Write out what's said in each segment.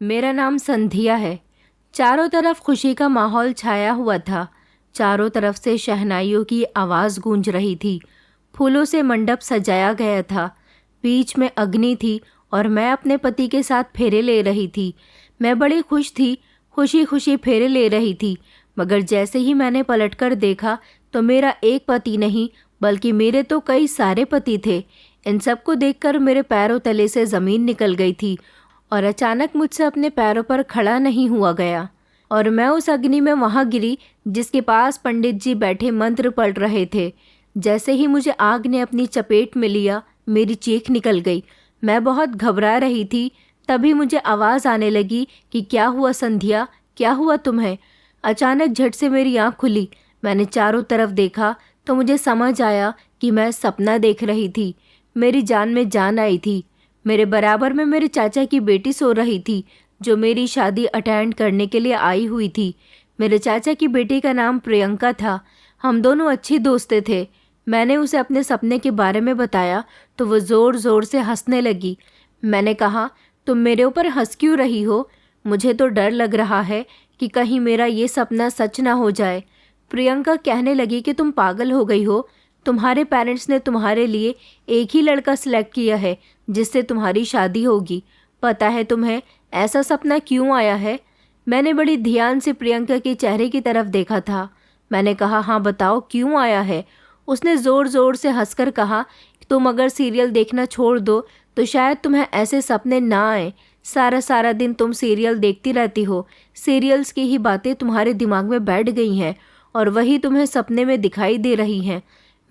मेरा नाम संध्या है। चारों तरफ खुशी का माहौल छाया हुआ था। चारों तरफ से शहनाइयों की आवाज़ गूंज रही थी। फूलों से मंडप सजाया गया था। बीच में अग्नि थी और मैं अपने पति के साथ फेरे ले रही थी। मैं बड़ी खुश थी, खुशी खुशी फेरे ले रही थी। मगर जैसे ही मैंने पलटकर देखा तो मेरा एक पति नहीं बल्कि मेरे तो कई सारे पति थे। इन सबको देखकर मेरे पैरों तले से ज़मीन निकल गई थी और अचानक मुझसे अपने पैरों पर खड़ा नहीं हुआ गया और मैं उस अग्नि में वहां गिरी जिसके पास पंडित जी बैठे मंत्र पढ़ रहे थे। जैसे ही मुझे आग ने अपनी चपेट में लिया, मेरी चीख निकल गई। मैं बहुत घबरा रही थी। तभी मुझे आवाज़ आने लगी कि क्या हुआ संध्या, क्या हुआ तुम्हें? अचानक झट से मेरी आँख खुली। मैंने चारों तरफ देखा तो मुझे समझ आया कि मैं सपना देख रही थी। मेरी जान में जान आई थी। मेरे बराबर में मेरे चाचा की बेटी सो रही थी जो मेरी शादी अटेंड करने के लिए आई हुई थी। मेरे चाचा की बेटी का नाम प्रियंका था। हम दोनों अच्छी दोस्तें थे। मैंने उसे अपने सपने के बारे में बताया तो वो ज़ोर ज़ोर से हंसने लगी। मैंने कहा, तुम मेरे ऊपर हंस क्यों रही हो? मुझे तो डर लग रहा है कि कहीं मेरा ये सपना सच ना हो जाए। प्रियंका कहने लगी कि तुम पागल हो गई हो। तुम्हारे पेरेंट्स ने तुम्हारे लिए एक ही लड़का सिलेक्ट किया है जिससे तुम्हारी शादी होगी। पता है तुम्हें ऐसा सपना क्यों आया है? मैंने बड़ी ध्यान से प्रियंका के चेहरे की तरफ देखा था। मैंने कहा, हाँ बताओ क्यों आया है? उसने ज़ोर ज़ोर से हंसकर कहा, तुम अगर सीरियल देखना छोड़ दो तो शायद तुम्हें ऐसे सपने ना आए। सारा सारा दिन तुम सीरियल देखती रहती हो। सीरियल्स की ही बातें तुम्हारे दिमाग में बैठ गई हैं और वही तुम्हें सपने में दिखाई दे रही हैं।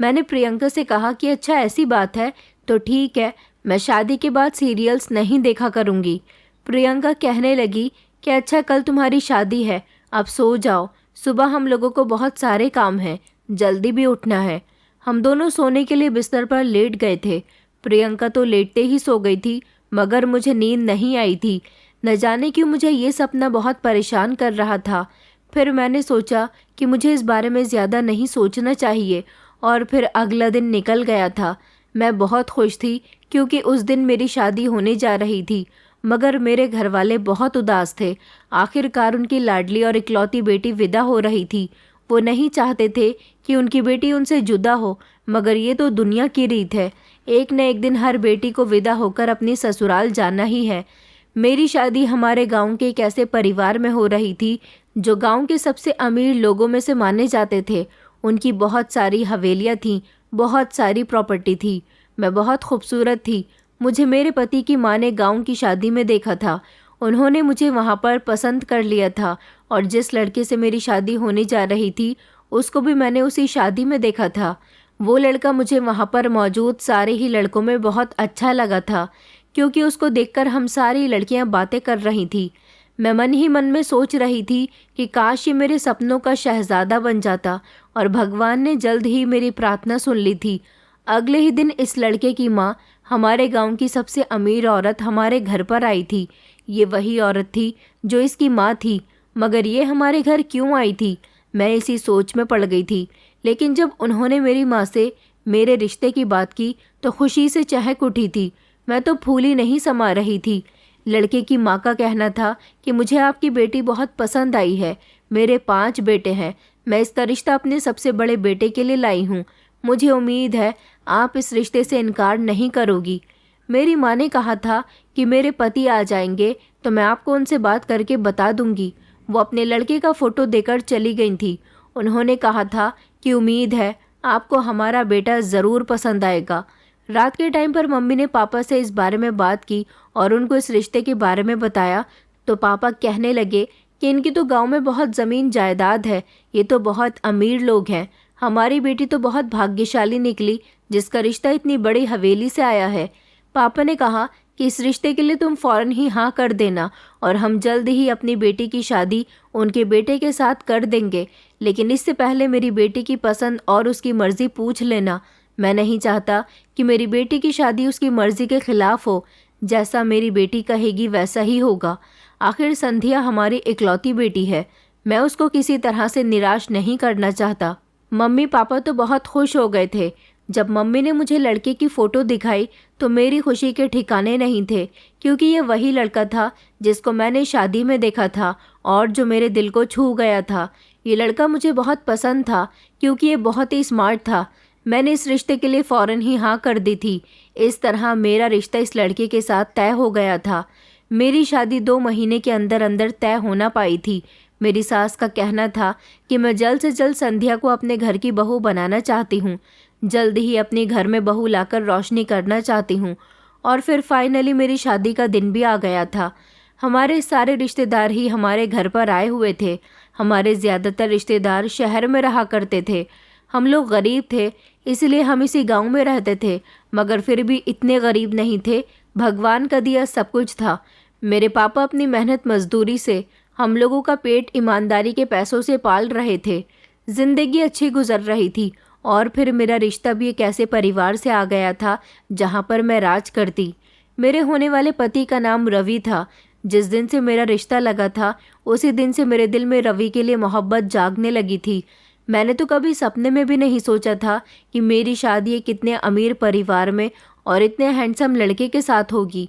मैंने प्रियंका से कहा कि अच्छा ऐसी बात है तो ठीक है, मैं शादी के बाद सीरियल्स नहीं देखा करूँगी। प्रियंका कहने लगी कि अच्छा कल तुम्हारी शादी है, अब सो जाओ। सुबह हम लोगों को बहुत सारे काम हैं, जल्दी भी उठना है। हम दोनों सोने के लिए बिस्तर पर लेट गए थे। प्रियंका तो लेटते ही सो गई थी मगर मुझे नींद नहीं आई थी। न जाने क्यों मुझे ये सपना बहुत परेशान कर रहा था। फिर मैंने सोचा कि मुझे इस बारे में ज़्यादा नहीं सोचना चाहिए और फिर अगला दिन निकल गया था। मैं बहुत खुश थी क्योंकि उस दिन मेरी शादी होने जा रही थी। मगर मेरे घर वाले बहुत उदास थे। आखिरकार उनकी लाडली और इकलौती बेटी विदा हो रही थी। वो नहीं चाहते थे कि उनकी बेटी उनसे जुदा हो, मगर ये तो दुनिया की रीत है। एक न एक दिन हर बेटी को विदा होकर अपनी ससुराल जाना ही है। मेरी शादी हमारे गांव के एक ऐसे परिवार में हो रही थी जो गांव के सबसे अमीर लोगों में से माने जाते थे। उनकी बहुत सारी हवेलियाँ थीं, बहुत सारी प्रॉपर्टी थी। मैं बहुत खूबसूरत थी। मुझे मेरे पति की माँ ने गांव की शादी में देखा था। उन्होंने मुझे वहाँ पर पसंद कर लिया था और जिस लड़के से मेरी शादी होने जा रही थी उसको भी मैंने उसी शादी में देखा था। वो लड़का मुझे वहाँ पर मौजूद सारे ही लड़कों में बहुत अच्छा लगा था क्योंकि उसको देखकर हम सारी लड़कियाँ बातें कर रही थी। मैं मन ही मन में सोच रही थी कि काश ये मेरे सपनों का शहजादा बन जाता और भगवान ने जल्द ही मेरी प्रार्थना सुन ली थी। अगले ही दिन इस लड़के की माँ, हमारे गांव की सबसे अमीर औरत, हमारे घर पर आई थी। ये वही औरत थी जो इसकी माँ थी। मगर ये हमारे घर क्यों आई थी? मैं इसी सोच में पड़ गई थी। लेकिन जब उन्होंने मेरी माँ से मेरे रिश्ते की बात की तो खुशी से चहक उठी थी। मैं तो फूली नहीं समा रही थी। लड़के की माँ का कहना था कि मुझे आपकी बेटी बहुत पसंद आई है। मेरे 5 बेटे हैं। मैं इसका रिश्ता अपने सबसे बड़े बेटे के लिए लाई हूँ। मुझे उम्मीद है आप इस रिश्ते से इनकार नहीं करोगी। मेरी माँ ने कहा था कि मेरे पति आ जाएंगे तो मैं आपको उनसे बात करके बता दूंगी। वो अपने लड़के का फ़ोटो देकर चली गई थी। उन्होंने कहा था कि उम्मीद है आपको हमारा बेटा ज़रूर पसंद आएगा। रात के टाइम पर मम्मी ने पापा से इस बारे में बात की और उनको इस रिश्ते के बारे में बताया तो पापा कहने लगे कि इनकी तो गांव में बहुत ज़मीन जायदाद है, ये तो बहुत अमीर लोग हैं। हमारी बेटी तो बहुत भाग्यशाली निकली जिसका रिश्ता इतनी बड़ी हवेली से आया है। पापा ने कहा कि इस रिश्ते के लिए तुम फ़ौरन ही हाँ कर देना और हम जल्द ही अपनी बेटी की शादी उनके बेटे के साथ कर देंगे। लेकिन इससे पहले मेरी बेटी की पसंद और उसकी मर्ज़ी पूछ लेना। मैं नहीं चाहता कि मेरी बेटी की शादी उसकी मर्ज़ी के खिलाफ हो। जैसा मेरी बेटी कहेगी वैसा ही होगा। आखिर संध्या हमारी इकलौती बेटी है। मैं उसको किसी तरह से निराश नहीं करना चाहता। मम्मी पापा तो बहुत खुश हो गए थे। जब मम्मी ने मुझे लड़के की फ़ोटो दिखाई तो मेरी खुशी के ठिकाने नहीं थे, क्योंकि ये वही लड़का था जिसको मैंने शादी में देखा था और जो मेरे दिल को छू गया था। ये लड़का मुझे बहुत पसंद था क्योंकि ये बहुत ही स्मार्ट था। मैंने इस रिश्ते के लिए फ़ौरन ही हाँ कर दी थी। इस तरह मेरा रिश्ता इस लड़के के साथ तय हो गया था। मेरी शादी 2 महीने के अंदर अंदर तय होना पाई थी। मेरी सास का कहना था कि मैं जल्द से जल्द संध्या को अपने घर की बहू बनाना चाहती हूँ, जल्द ही अपने घर में बहू लाकर रोशनी करना चाहती हूँ। और फिर फाइनली मेरी शादी का दिन भी आ गया था। हमारे सारे रिश्तेदार ही हमारे घर पर आए हुए थे। हमारे ज़्यादातर रिश्तेदार शहर में रहा करते थे। हम लोग गरीब थे, इसलिए हम इसी गांव में रहते थे, मगर फिर भी इतने गरीब नहीं थे। भगवान का दिया सब कुछ था। मेरे पापा अपनी मेहनत मजदूरी से हम लोगों का पेट ईमानदारी के पैसों से पाल रहे थे। जिंदगी अच्छी गुजर रही थी। और फिर मेरा रिश्ता भी एक ऐसे परिवार से आ गया था जहाँ पर मैं राज करती। मेरे होने वाले पति का नाम रवि था। जिस दिन से मेरा रिश्ता लगा था उसी दिन से मेरे दिल में रवि के लिए मोहब्बत जागने लगी थी। मैंने तो कभी सपने में भी नहीं सोचा था कि मेरी शादी एक इतने अमीर परिवार में और इतने हैंडसम लड़के के साथ होगी।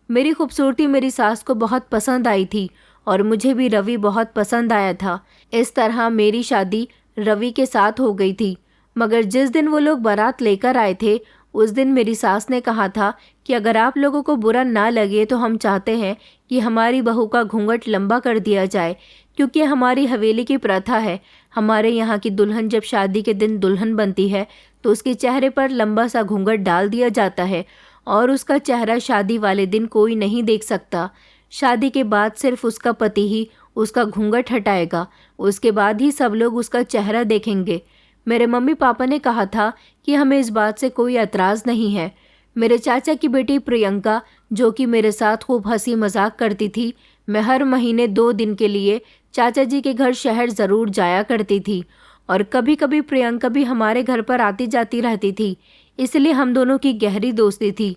मेरी खूबसूरती मेरी सास को बहुत पसंद आई थी और मुझे भी रवि बहुत पसंद आया था। इस तरह मेरी शादी रवि के साथ हो गई थी। मगर जिस दिन वो लोग बारात लेकर आए थे उस दिन मेरी सास ने कहा था कि अगर आप लोगों को बुरा ना लगे तो हम चाहते हैं कि हमारी बहू का घूंघट लंबा कर दिया जाए, क्योंकि हमारी हवेली की प्रथा है। हमारे यहाँ की दुल्हन जब शादी के दिन दुल्हन बनती है तो उसके चेहरे पर लंबा सा घूंघट डाल दिया जाता है और उसका चेहरा शादी वाले दिन कोई नहीं देख सकता। शादी के बाद सिर्फ उसका पति ही उसका घूंघट हटाएगा, उसके बाद ही सब लोग उसका चेहरा देखेंगे। मेरे मम्मी पापा ने कहा था कि हमें इस बात से कोई एतराज़ नहीं है। मेरे चाचा की बेटी प्रियंका, जो कि मेरे साथ खूब हंसी मजाक करती थी, मैं हर महीने 2 दिन के लिए चाचा जी के घर शहर ज़रूर जाया करती थी और कभी कभी प्रियंका भी हमारे घर पर आती जाती रहती थी, इसलिए हम दोनों की गहरी दोस्ती थी।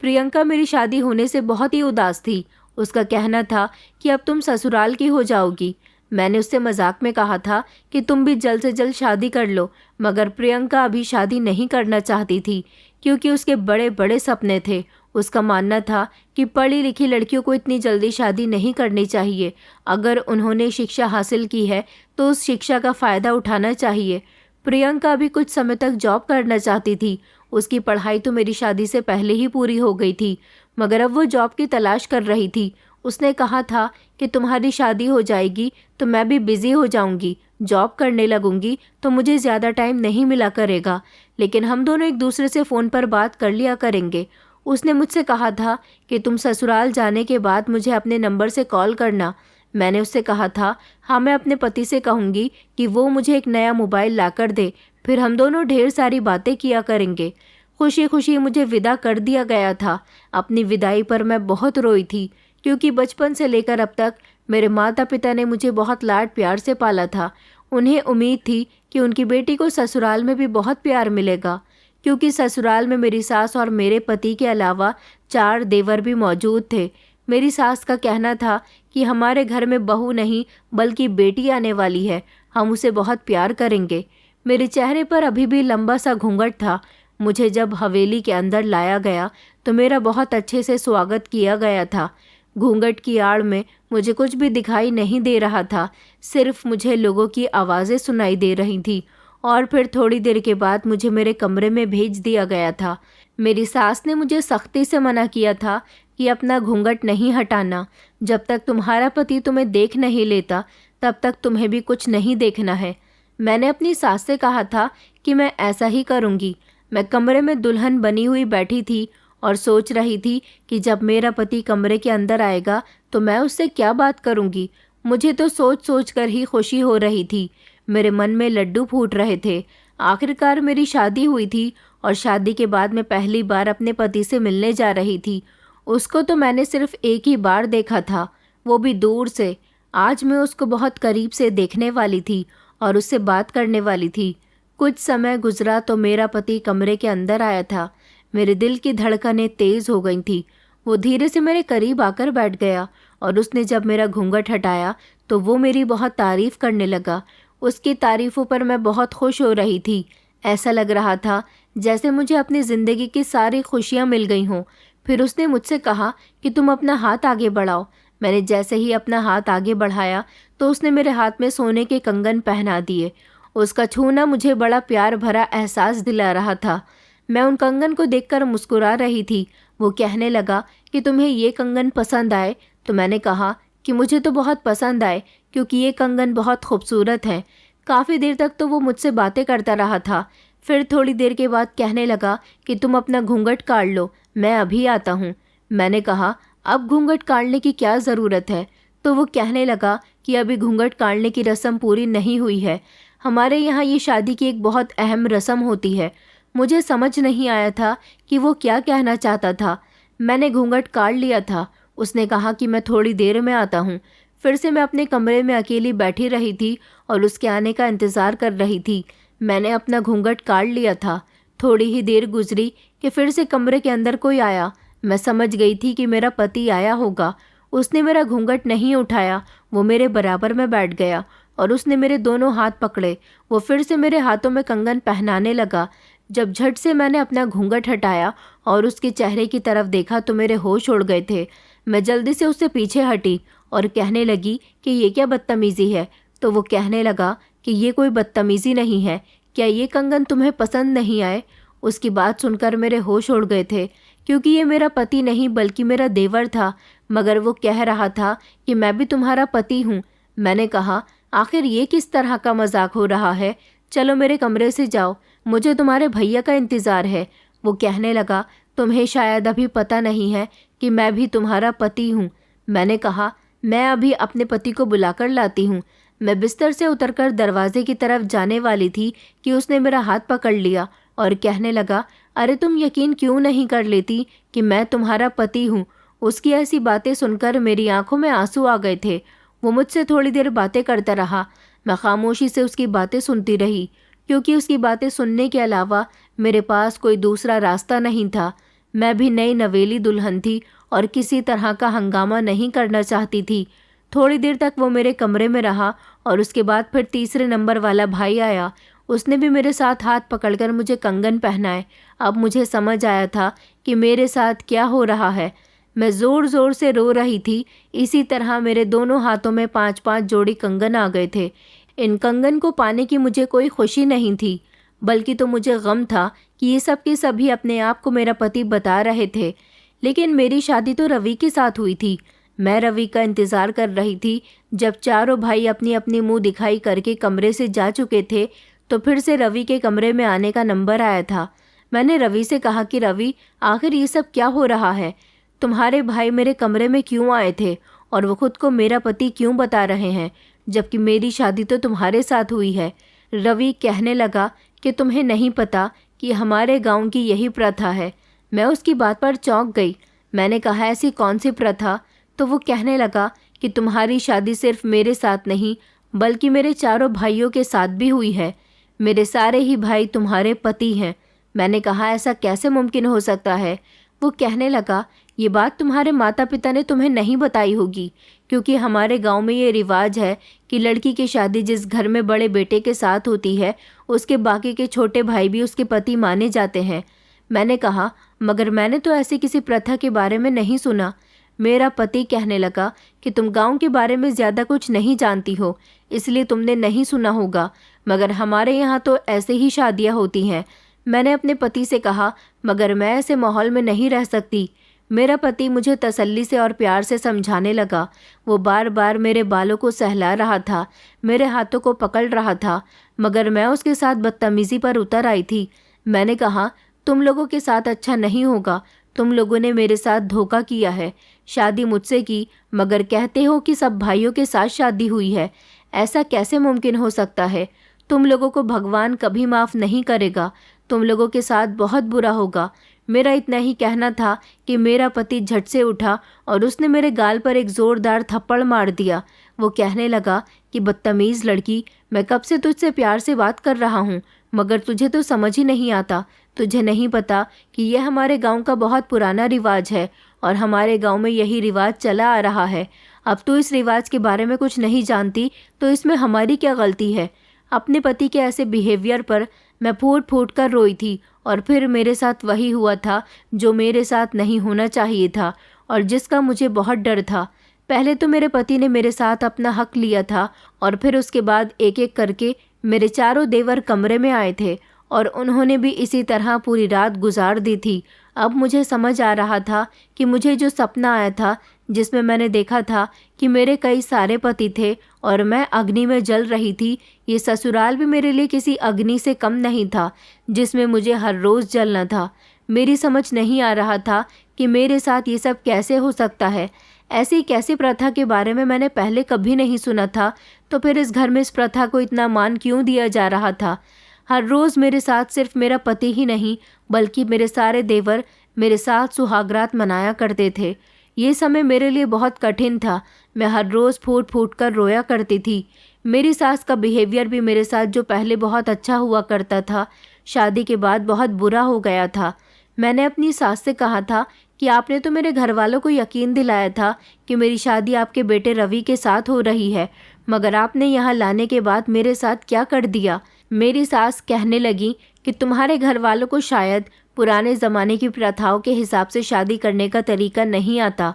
प्रियंका मेरी शादी होने से बहुत ही उदास थी। उसका कहना था कि अब तुम ससुराल की हो जाओगी। मैंने उससे मजाक में कहा था कि तुम भी जल्द से जल्द शादी कर लो, मगर प्रियंका अभी शादी नहीं करना चाहती थी क्योंकि उसके बड़े बड़े सपने थे। उसका मानना था कि पढ़ी लिखी लड़कियों को इतनी जल्दी शादी नहीं करनी चाहिए। अगर उन्होंने शिक्षा हासिल की है तो उस शिक्षा का फ़ायदा उठाना चाहिए। प्रियंका अभी कुछ समय तक जॉब करना चाहती थी। उसकी पढ़ाई तो मेरी शादी से पहले ही पूरी हो गई थी, मगर अब वो जॉब की तलाश कर रही थी। उसने कहा था कि तुम्हारी शादी हो जाएगी तो मैं भी बिज़ी हो जाऊंगी, जॉब करने लगूंगी तो मुझे ज़्यादा टाइम नहीं मिला करेगा, लेकिन हम दोनों एक दूसरे से फ़ोन पर बात कर लिया करेंगे। उसने मुझसे कहा था कि तुम ससुराल जाने के बाद मुझे अपने नंबर से कॉल करना। मैंने उससे कहा था हाँ, मैं अपने पति से कहूँगी कि वो मुझे एक नया मोबाइल ला कर दे, फिर हम दोनों ढेर सारी बातें किया करेंगे। खुशी खुशी मुझे विदा कर दिया गया था। अपनी विदाई पर मैं बहुत रोई थी, क्योंकि बचपन से लेकर अब तक मेरे माता पिता ने मुझे बहुत लाड प्यार से पाला था। उन्हें उम्मीद थी कि उनकी बेटी को ससुराल में भी बहुत प्यार मिलेगा, क्योंकि ससुराल में मेरी सास और मेरे पति के अलावा 4 देवर भी मौजूद थे। मेरी सास का कहना था कि हमारे घर में बहू नहीं बल्कि बेटी आने वाली है, हम उसे बहुत प्यार करेंगे। मेरे चेहरे पर अभी भी लंबा सा घूंघट था। मुझे जब हवेली के अंदर लाया गया तो मेरा बहुत अच्छे से स्वागत किया गया था। घूंघट की आड़ में मुझे कुछ भी दिखाई नहीं दे रहा था, सिर्फ मुझे लोगों की आवाज़ें सुनाई दे रही थी। और फिर थोड़ी देर के बाद मुझे मेरे कमरे में भेज दिया गया था। मेरी सास ने मुझे सख्ती से मना किया था कि अपना घूंघट नहीं हटाना। जब तक तुम्हारा पति तुम्हें देख नहीं लेता तब तक तुम्हें भी कुछ नहीं देखना है। मैंने अपनी सास से कहा था कि मैं ऐसा ही करूँगी। मैं कमरे में दुल्हन बनी हुई बैठी थी और सोच रही थी कि जब मेरा पति कमरे के अंदर आएगा तो मैं उससे क्या बात करूँगी। मुझे तो सोच सोच कर ही खुशी हो रही थी। मेरे मन में लड्डू फूट रहे थे। आखिरकार मेरी शादी हुई थी और शादी के बाद मैं पहली बार अपने पति से मिलने जा रही थी। उसको तो मैंने सिर्फ एक ही बार देखा था, वो भी दूर से। आज मैं उसको बहुत करीब से देखने वाली थी और उससे बात करने वाली थी। कुछ समय गुजरा तो मेरा पति कमरे के अंदर आया था। मेरे दिल की धड़कनें तेज़ हो गई थी। वो धीरे से मेरे करीब आकर बैठ गया और उसने जब मेरा घूंघट हटाया तो वो मेरी बहुत तारीफ़ करने लगा। उसकी तारीफ़ों पर मैं बहुत खुश हो रही थी। ऐसा लग रहा था जैसे मुझे अपनी ज़िंदगी की सारी खुशियाँ मिल गई हों। फिर उसने मुझसे कहा कि तुम अपना हाथ आगे बढ़ाओ। मैंने जैसे ही अपना हाथ आगे बढ़ाया तो उसने मेरे हाथ में सोने के कंगन पहना दिए। उसका छूना मुझे बड़ा प्यार भरा एहसास दिला रहा था। मैं उन कंगन को देखकर मुस्कुरा रही थी। वो कहने लगा कि तुम्हें ये कंगन पसंद आए? तो मैंने कहा कि मुझे तो बहुत पसंद आए, क्योंकि ये कंगन बहुत खूबसूरत है। काफ़ी देर तक तो वो मुझसे बातें करता रहा था। फिर थोड़ी देर के बाद कहने लगा कि तुम अपना घूंघट काट लो, मैं अभी आता हूँ। मैंने कहा अब घूंघट काटने की क्या ज़रूरत है? तो वो कहने लगा कि अभी घूंघट काटने की रस्म पूरी नहीं हुई है। हमारे यहाँ ये शादी की एक बहुत अहम रस्म होती है। मुझे समझ नहीं आया था कि वो क्या कहना चाहता था। मैंने घूंघट काट लिया था। उसने कहा कि मैं थोड़ी देर में आता हूँ। फिर से मैं अपने कमरे में अकेली बैठी रही थी और उसके आने का इंतज़ार कर रही थी। मैंने अपना घूंघट काट लिया था। थोड़ी ही देर गुजरी कि फिर से कमरे के अंदर कोई आया। मैं समझ गई थी कि मेरा पति आया होगा। उसने मेरा घूंघट नहीं उठाया। वो मेरे बराबर में बैठ गया और उसने मेरे दोनों हाथ पकड़े। वो फिर से मेरे हाथों में कंगन पहनाने लगा। जब झट से मैंने अपना घूंघट हटाया और उसके चेहरे की तरफ देखा तो मेरे होश उड़ गए थे। मैं जल्दी से उससे पीछे हटी और कहने लगी कि ये क्या बदतमीज़ी है? तो वो कहने लगा कि ये कोई बदतमीज़ी नहीं है। क्या ये कंगन तुम्हें पसंद नहीं आए? उसकी बात सुनकर मेरे होश उड़ गए थे, क्योंकि ये मेरा पति नहीं बल्कि मेरा देवर था। मगर वो कह रहा था कि मैं भी तुम्हारा पति हूँ। मैंने कहा आखिर ये किस तरह का मजाक हो रहा है? चलो मेरे कमरे से जाओ, मुझे तुम्हारे भैया का इंतज़ार है। वो कहने लगा तुम्हें शायद अभी पता नहीं है कि मैं भी तुम्हारा पति हूँ। मैंने कहा मैं अभी अपने पति को बुलाकर लाती हूँ। मैं बिस्तर से उतरकर दरवाजे की तरफ जाने वाली थी कि उसने मेरा हाथ पकड़ लिया और कहने लगा अरे तुम यकीन क्यों नहीं कर लेती कि मैं तुम्हारा पति हूँ? उसकी ऐसी बातें सुनकर मेरी आंखों में आंसू आ गए थे। वो मुझसे थोड़ी देर बातें करता रहा। मैं खामोशी से उसकी बातें सुनती रही, क्योंकि उसकी बातें सुनने के अलावा मेरे पास कोई दूसरा रास्ता नहीं था। मैं भी नई नवेली दुल्हन थी और किसी तरह का हंगामा नहीं करना चाहती थी। थोड़ी देर तक वो मेरे कमरे में रहा और उसके बाद फिर तीसरे नंबर वाला भाई आया। उसने भी मेरे साथ हाथ पकड़कर मुझे कंगन पहनाए। अब मुझे समझ आया था कि मेरे साथ क्या हो रहा है। मैं ज़ोर ज़ोर से रो रही थी। इसी तरह मेरे दोनों हाथों में 5-5 जोड़ी कंगन आ गए थे। इन कंगन को पाने की मुझे कोई खुशी नहीं थी, बल्कि तो मुझे गम था कि ये सब के सभी अपने आप को मेरा पति बता रहे थे। लेकिन मेरी शादी तो रवि के साथ हुई थी। मैं रवि का इंतज़ार कर रही थी। जब चारों भाई अपनी अपनी मुंह दिखाई करके कमरे से जा चुके थे तो फिर से रवि के कमरे में आने का नंबर आया था। मैंने रवि से कहा कि रवि आखिर ये सब क्या हो रहा है? तुम्हारे भाई मेरे कमरे में क्यों आए थे और वो खुद को मेरा पति क्यों बता रहे हैं, जबकि मेरी शादी तो तुम्हारे साथ हुई है? रवि कहने लगा कि तुम्हें नहीं पता कि हमारे गांव की यही प्रथा है। मैं उसकी बात पर चौंक गई। मैंने कहा ऐसी कौन सी प्रथा? तो वो कहने लगा कि तुम्हारी शादी सिर्फ मेरे साथ नहीं बल्कि मेरे चारों भाइयों के साथ भी हुई है। मेरे सारे ही भाई तुम्हारे पति हैं। मैंने कहा ऐसा कैसे मुमकिन हो सकता है? वो कहने लगा ये बात तुम्हारे माता पिता ने तुम्हें नहीं बताई होगी, क्योंकि हमारे गांव में ये रिवाज है कि लड़की की शादी जिस घर में बड़े बेटे के साथ होती है उसके बाकी के छोटे भाई भी उसके पति माने जाते हैं। मैंने कहा मगर मैंने तो ऐसी किसी प्रथा के बारे में नहीं सुना। मेरा पति कहने लगा कि तुम गांव के बारे में ज़्यादा कुछ नहीं जानती हो, इसलिए तुमने नहीं सुना होगा, मगर हमारे यहाँ तो ऐसे ही शादियाँ होती हैं। मैंने अपने पति से कहा मगर मैं ऐसे माहौल में नहीं रह सकती। मेरा पति मुझे तसल्ली से और प्यार से समझाने लगा। वो बार बार मेरे बालों को सहला रहा था, मेरे हाथों को पकड़ रहा था, मगर मैं उसके साथ बदतमीज़ी पर उतर आई थी। मैंने कहा तुम लोगों के साथ अच्छा नहीं होगा। तुम लोगों ने मेरे साथ धोखा किया है। शादी मुझसे की, मगर कहते हो कि सब भाइयों के साथ शादी हुई है। ऐसा कैसे मुमकिन हो सकता है? तुम लोगों को भगवान कभी माफ़ नहीं करेगा। तुम लोगों के साथ बहुत बुरा होगा। मेरा इतना ही कहना था कि मेरा पति झट से उठा और उसने मेरे गाल पर एक ज़ोरदार थप्पड़ मार दिया। वो कहने लगा कि बदतमीज़ लड़की, मैं कब से तुझसे प्यार से बात कर रहा हूँ, मगर तुझे तो समझ ही नहीं आता। तुझे नहीं पता कि यह हमारे गांव का बहुत पुराना रिवाज है और हमारे गांव में यही रिवाज चला आ रहा है। अब तू इस रिवाज के बारे में कुछ नहीं जानती तो इसमें हमारी क्या गलती है? अपने पति के ऐसे बिहेवियर पर मैं फूट फूट कर रोई थी और फिर मेरे साथ वही हुआ था जो मेरे साथ नहीं होना चाहिए था और जिसका मुझे बहुत डर था। पहले तो मेरे पति ने मेरे साथ अपना हक लिया था और फिर उसके बाद एक एक करके मेरे चारों देवर कमरे में आए थे और उन्होंने भी इसी तरह पूरी रात गुजार दी थी। अब मुझे समझ आ रहा था कि मुझे जो सपना आया था, जिसमें मैंने देखा था कि मेरे कई सारे पति थे और मैं अग्नि में जल रही थी, ये ससुराल भी मेरे लिए किसी अग्नि से कम नहीं था जिसमें मुझे हर रोज़ जलना था। मेरी समझ नहीं आ रहा था कि मेरे साथ ये सब कैसे हो सकता है। ऐसी कैसी प्रथा के बारे में मैंने पहले कभी नहीं सुना था, तो फिर इस घर में इस प्रथा को इतना मान क्यों दिया जा रहा था। हर रोज़ मेरे साथ सिर्फ मेरा पति ही नहीं बल्कि मेरे सारे देवर मेरे साथ सुहागरात मनाया करते थे। ये समय मेरे लिए बहुत कठिन था। मैं हर रोज़ फूट फूट कर रोया करती थी। मेरी सास का बिहेवियर भी मेरे साथ जो पहले बहुत अच्छा हुआ करता था, शादी के बाद बहुत बुरा हो गया था। मैंने अपनी सास से कहा था कि आपने तो मेरे घर वालों को यकीन दिलाया था कि मेरी शादी आपके बेटे रवि के साथ हो रही है, मगर आपने यहाँ लाने के बाद मेरे साथ क्या कर दिया। मेरी सास कहने लगी कि तुम्हारे घर वालों को शायद पुराने ज़माने की प्रथाओं के हिसाब से शादी करने का तरीका नहीं आता।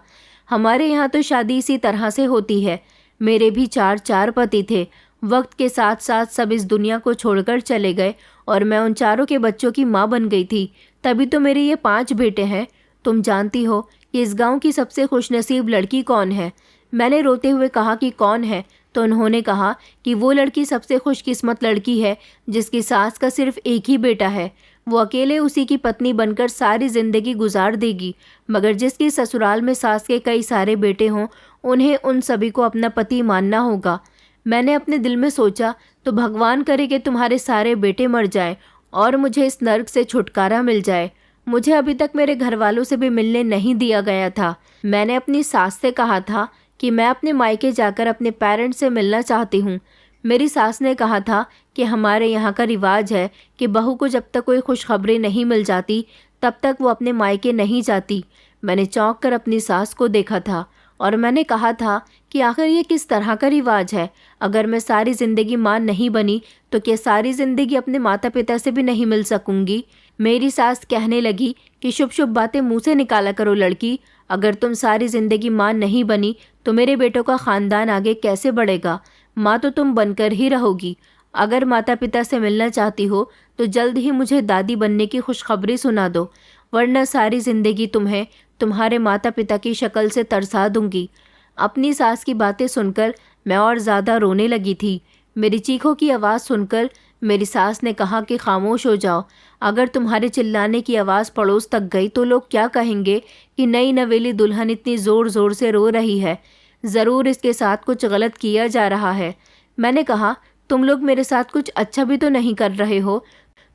हमारे यहाँ तो शादी इसी तरह से होती है। मेरे भी चार चार पति थे। वक्त के साथ साथ सब इस दुनिया को छोड़कर चले गए और मैं उन चारों के बच्चों की माँ बन गई थी। तभी तो मेरे ये 5 बेटे हैं। तुम जानती हो कि इस गांव की सबसे खुशनसीब लड़की कौन है। मैंने रोते हुए कहा कि कौन है, तो उन्होंने कहा कि वो लड़की सबसे खुशकिस्मत लड़की है जिसकी सास का सिर्फ एक ही बेटा है। वो अकेले उसी की पत्नी बनकर सारी ज़िंदगी गुजार देगी, मगर जिसकी ससुराल में सास के कई सारे बेटे हों, उन्हें उन सभी को अपना पति मानना होगा। मैंने अपने दिल में सोचा, तो भगवान करे कि तुम्हारे सारे बेटे मर जाएं और मुझे इस नर्क से छुटकारा मिल जाए। मुझे अभी तक मेरे घर वालों से भी मिलने नहीं दिया गया था। मैंने अपनी सास से कहा था कि मैं अपने मायके जाकर अपने पेरेंट्स से मिलना चाहती हूँ। मेरी सास ने कहा था कि हमारे यहाँ का रिवाज है कि बहू को जब तक कोई खुशखबरी नहीं मिल जाती तब तक वो अपने मायके नहीं जाती। मैंने चौंक कर अपनी सास को देखा था और मैंने कहा था कि आखिर ये किस तरह का रिवाज है। अगर मैं सारी ज़िंदगी माँ नहीं बनी तो क्या सारी ज़िंदगी अपने माता पिता से भी नहीं मिल सकूंगी। मेरी सास कहने लगी कि शुभ शुभ बातें मुँह से निकाला करो लड़की। अगर तुम सारी ज़िंदगी माँ नहीं बनी तो मेरे बेटों का ख़ानदान आगे कैसे बढ़ेगा। माँ तो तुम बनकर ही रहोगी। अगर माता पिता से मिलना चाहती हो तो जल्द ही मुझे दादी बनने की खुशखबरी सुना दो, वरना सारी ज़िंदगी तुम्हें तुम्हारे माता पिता की शक्ल से तरसा दूंगी। अपनी सास की बातें सुनकर मैं और ज़्यादा रोने लगी थी। मेरी चीखों की आवाज़ सुनकर मेरी सास ने कहा कि खामोश हो जाओ। अगर तुम्हारे चिल्लाने की आवाज़ पड़ोस तक गई तो लोग क्या कहेंगे कि नई नवेली दुल्हन इतनी ज़ोर ज़ोर से रो रही है। ज़रूर इसके साथ कुछ गलत किया जा रहा है। मैंने कहा, तुम लोग मेरे साथ कुछ अच्छा भी तो नहीं कर रहे हो।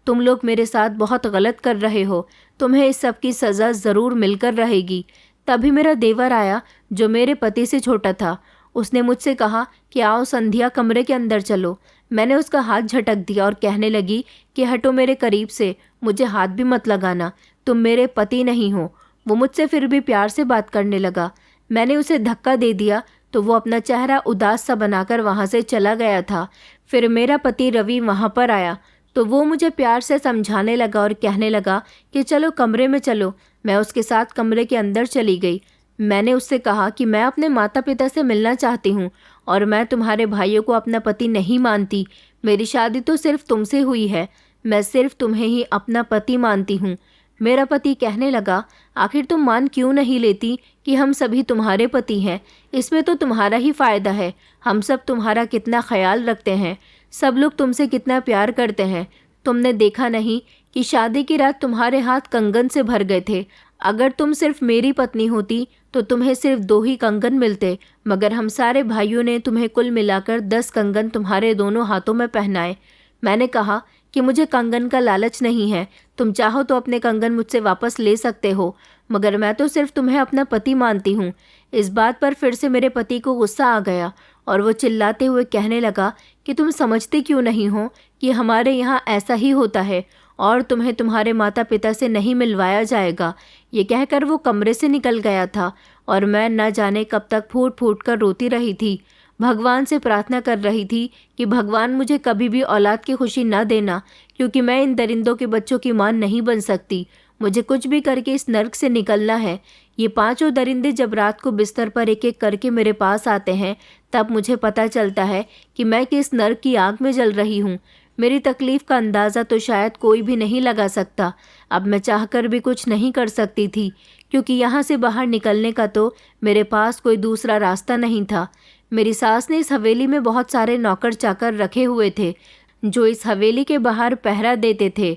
तुम लोग मेरे साथ बहुत गलत कर रहे हो। तुम्हें इस सब की सज़ा ज़रूर मिलकर रहेगी। तभी मेरा देवर आया जो मेरे पति से छोटा था। उसने मुझसे कहा कि आओ संध्या, कमरे के अंदर चलो। मैंने उसका हाथ झटक दिया और कहने लगी कि हटो मेरे करीब से, मुझे हाथ भी मत लगाना, तुम मेरे पति नहीं हो। वो मुझसे फिर भी प्यार से बात करने लगा। मैंने उसे धक्का दे दिया तो वो अपना चेहरा उदास सा बनाकर वहाँ से चला गया था। फिर मेरा पति रवि वहाँ पर आया तो वो मुझे प्यार से समझाने लगा और कहने लगा कि चलो कमरे में चलो। मैं उसके साथ कमरे के अंदर चली गई। मैंने उससे कहा कि मैं अपने माता पिता से मिलना चाहती हूँ और मैं तुम्हारे भाइयों को अपना पति नहीं मानती। मेरी शादी तो सिर्फ तुमसे हुई है। मैं सिर्फ तुम्हें ही अपना पति मानती हूँ। मेरा पति कहने लगा, आखिर तुम मान क्यों नहीं लेती कि हम सभी तुम्हारे पति हैं। इसमें तो तुम्हारा ही फ़ायदा है। हम सब तुम्हारा कितना ख्याल रखते हैं। सब लोग तुमसे कितना प्यार करते हैं। तुमने देखा नहीं कि शादी की रात तुम्हारे हाथ कंगन से भर गए थे। अगर तुम सिर्फ मेरी पत्नी होती तो तुम्हें सिर्फ 2 ही कंगन मिलते, मगर हम सारे भाइयों ने तुम्हें कुल मिलाकर 10 कंगन तुम्हारे दोनों हाथों में पहनाए। मैंने कहा कि मुझे कंगन का लालच नहीं है। तुम चाहो तो अपने कंगन मुझसे वापस ले सकते हो, मगर मैं तो सिर्फ तुम्हें अपना पति मानती हूँ। इस बात पर फिर से मेरे पति को गुस्सा आ गया और वो चिल्लाते हुए कहने लगा कि तुम समझते क्यों नहीं हो कि हमारे यहाँ ऐसा ही होता है और तुम्हें तुम्हारे माता पिता से नहीं मिलवाया जाएगा। ये कहकर वो कमरे से निकल गया था और मैं न जाने कब तक फूट फूट कर रोती रही थी। भगवान से प्रार्थना कर रही थी कि भगवान मुझे कभी भी औलाद की खुशी न देना, क्योंकि मैं इन दरिंदों के बच्चों की मां नहीं बन सकती। मुझे कुछ भी करके इस नर्क से निकलना है। ये पांचों दरिंदे जब रात को बिस्तर पर एक एक करके मेरे पास आते हैं, तब मुझे पता चलता है कि मैं किस नर्क की आग में जल रही हूँ। मेरी तकलीफ का अंदाज़ा तो शायद कोई भी नहीं लगा सकता। अब मैं चाहकर भी कुछ नहीं कर सकती थी, क्योंकि यहाँ से बाहर निकलने का तो मेरे पास कोई दूसरा रास्ता नहीं था। मेरी सास ने इस हवेली में बहुत सारे नौकर चाकर रखे हुए थे, जो इस हवेली के बाहर पहरा देते थे।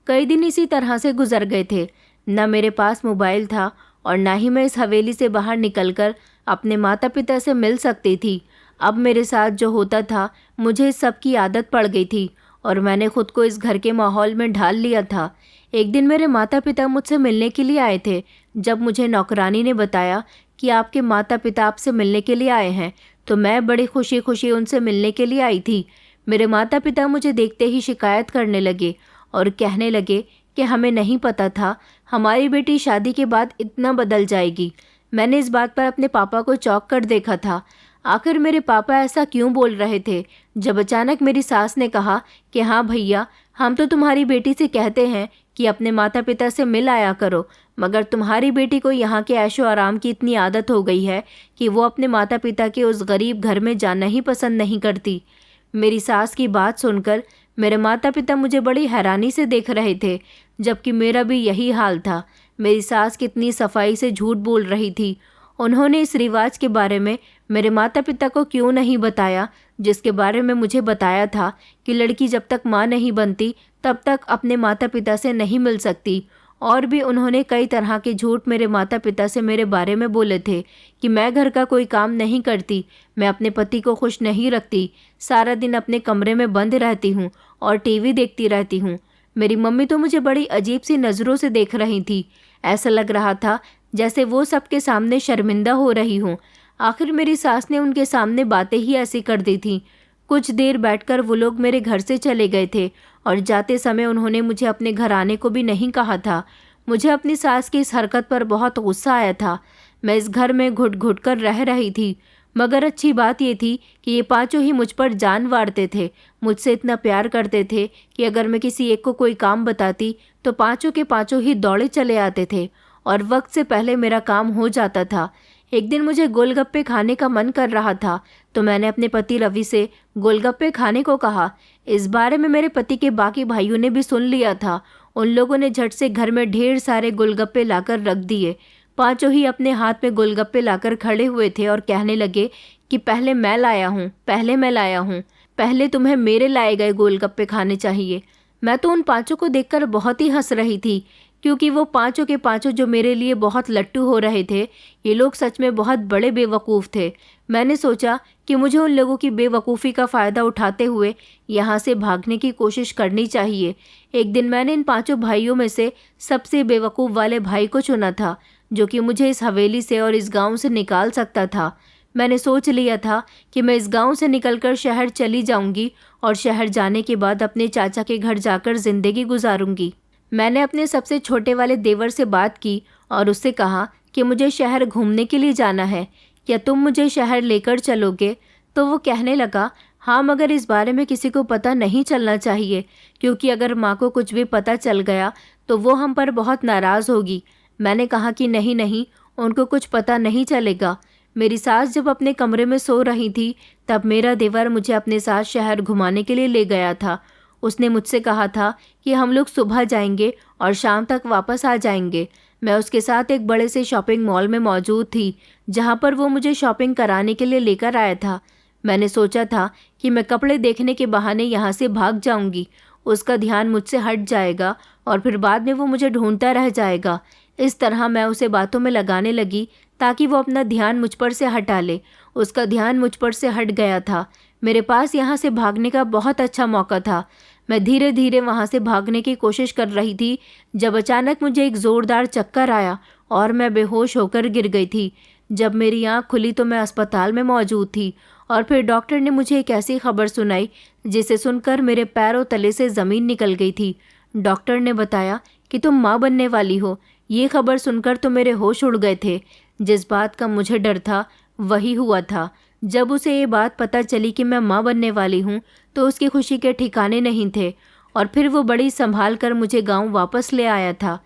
कई दिन इसी तरह से गुजर गए थे। न मेरे पास मोबाइल था और न ही मैं इस हवेली से बाहर निकलकर अपने माता पिता से मिल सकती थी। अब मेरे साथ जो होता था, मुझे इस सब की आदत पड़ गई थी और मैंने खुद को इस घर के माहौल में ढाल लिया था। एक दिन मेरे माता पिता मुझसे मिलने के लिए आए थे। जब मुझे नौकरानी ने बताया कि आपके माता पिता आपसे मिलने के लिए आए हैं, तो मैं बड़ी खुशी खुशी उनसे मिलने के लिए आई थी। मेरे माता पिता मुझे देखते ही शिकायत करने लगे और कहने लगे कि हमें नहीं पता था हमारी बेटी शादी के बाद इतना बदल जाएगी। मैंने इस बात पर अपने पापा को चौंक कर देखा था। आखिर मेरे पापा ऐसा क्यों बोल रहे थे? जब अचानक मेरी सास ने कहा कि हाँ भैया, हम तो तुम्हारी बेटी से कहते हैं कि अपने माता पिता से मिल आया करो, मगर तुम्हारी बेटी को यहाँ के ऐशो आराम की इतनी आदत हो गई है कि वो अपने माता पिता के उस गरीब घर में जाना ही पसंद नहीं करती। मेरी सास की बात सुनकर मेरे माता पिता मुझे बड़ी हैरानी से देख रहे थे, जबकि मेरा भी यही हाल था। मेरी सास कितनी सफाई से झूठ बोल रही थी। उन्होंने इस रिवाज के बारे में मेरे माता पिता को क्यों नहीं बताया, जिसके बारे में मुझे बताया था कि लड़की जब तक माँ नहीं बनती तब तक अपने माता पिता से नहीं मिल सकती। और भी उन्होंने कई तरह के झूठ मेरे माता पिता से मेरे बारे में बोले थे कि मैं घर का कोई काम नहीं करती, मैं अपने पति को खुश नहीं रखती, सारा दिन अपने कमरे में बंद रहती हूँ और टीवी देखती रहती हूँ। मेरी मम्मी तो मुझे बड़ी अजीब सी नज़रों से देख रही थी। ऐसा लग रहा था जैसे वो सबके सामने शर्मिंदा हो रही हूँ। आखिर मेरी सास ने उनके सामने बातें ही ऐसी कर दी थी। कुछ देर बैठकर वो लोग मेरे घर से चले गए थे और जाते समय उन्होंने मुझे अपने घर आने को भी नहीं कहा था। मुझे अपनी सास की इस हरकत पर बहुत गुस्सा आया था। मैं इस घर में घुट घुट कर रह रही थी, मगर अच्छी बात ये थी कि ये पांचों ही मुझ पर जान वारते थे। मुझसे इतना प्यार करते थे कि अगर मैं किसी एक को कोई काम बताती तो पांचों के पांचों ही दौड़े चले आते थे और वक्त से पहले मेरा काम हो जाता था। एक दिन मुझे गोलगप्पे खाने का मन कर रहा था, तो मैंने अपने पति रवि से गोलगप्पे खाने को कहा। इस बारे में मेरे पति के बाकी भाइयों ने भी सुन लिया था। उन लोगों ने झट से घर में ढेर सारे गोलगप्पे लाकर रख दिए। पांचों ही अपने हाथ में गोलगप्पे लाकर खड़े हुए थे और कहने लगे कि पहले मैं लाया हूँ, पहले मैं लाया हूँ, पहले तुम्हें मेरे लाए गए गोलगप्पे खाने चाहिए। मैं तो उन पांचों को देखकर बहुत ही हंस रही थी, क्योंकि वो पांचों के पांचों जो मेरे लिए बहुत लट्टू हो रहे थे, ये लोग सच में बहुत बड़े बेवकूफ़ थे। मैंने सोचा कि मुझे उन लोगों की बेवकूफ़ी का फ़ायदा उठाते हुए यहाँ से भागने की कोशिश करनी चाहिए। एक दिन मैंने इन पांचों भाइयों में से सबसे बेवकूफ़ वाले भाई को चुना था, जो कि मुझे इस हवेली से और इस गाँव से निकाल सकता था। मैंने सोच लिया था कि मैं इस गांव से निकलकर शहर चली जाऊंगी और शहर जाने के बाद अपने चाचा के घर जाकर ज़िंदगी गुजारूंगी। मैंने अपने सबसे छोटे वाले देवर से बात की और उससे कहा कि मुझे शहर घूमने के लिए जाना है, क्या तुम मुझे शहर लेकर चलोगे? तो वो कहने लगा, हाँ, मगर इस बारे में किसी को पता नहीं चलना चाहिए, क्योंकि अगर माँ को कुछ भी पता चल गया तो वो हम पर बहुत नाराज़ होगी। मैंने कहा कि नहीं नहीं, उनको कुछ पता नहीं चलेगा। मेरी सास जब अपने कमरे में सो रही थी, तब मेरा देवर मुझे अपने साथ शहर घुमाने के लिए ले गया था। उसने मुझसे कहा था कि हम लोग सुबह जाएंगे और शाम तक वापस आ जाएंगे। मैं उसके साथ एक बड़े से शॉपिंग मॉल में मौजूद थी, जहाँ पर वो मुझे शॉपिंग कराने के लिए लेकर आया था। मैंने सोचा था कि मैं कपड़े देखने के बहाने यहाँ से भाग जाऊँगी, उसका ध्यान मुझसे हट जाएगा और फिर बाद में वो मुझे ढूंढता रह जाएगा। इस तरह मैं उसे बातों में लगाने लगी ताकि वो अपना ध्यान मुझ पर से हटा ले। उसका ध्यान मुझ पर से हट गया था। मेरे पास यहाँ से भागने का बहुत अच्छा मौका था। मैं धीरे धीरे वहाँ से भागने की कोशिश कर रही थी, जब अचानक मुझे एक ज़ोरदार चक्कर आया और मैं बेहोश होकर गिर गई थी। जब मेरी आँख खुली तो मैं अस्पताल में मौजूद थी और फिर डॉक्टर ने मुझे एक ऐसी खबर सुनाई जिसे सुनकर मेरे पैरों तले से ज़मीन निकल गई थी। डॉक्टर ने बताया कि तुम माँ बनने वाली हो। ये खबर सुनकर तो मेरे होश उड़ गए थे। जिस बात का मुझे डर था वही हुआ था। जब उसे ये बात पता चली कि मैं माँ बनने वाली हूँ तो उसकी खुशी के ठिकाने नहीं थे और फिर वो बड़ी संभाल कर मुझे गाँव वापस ले आया था।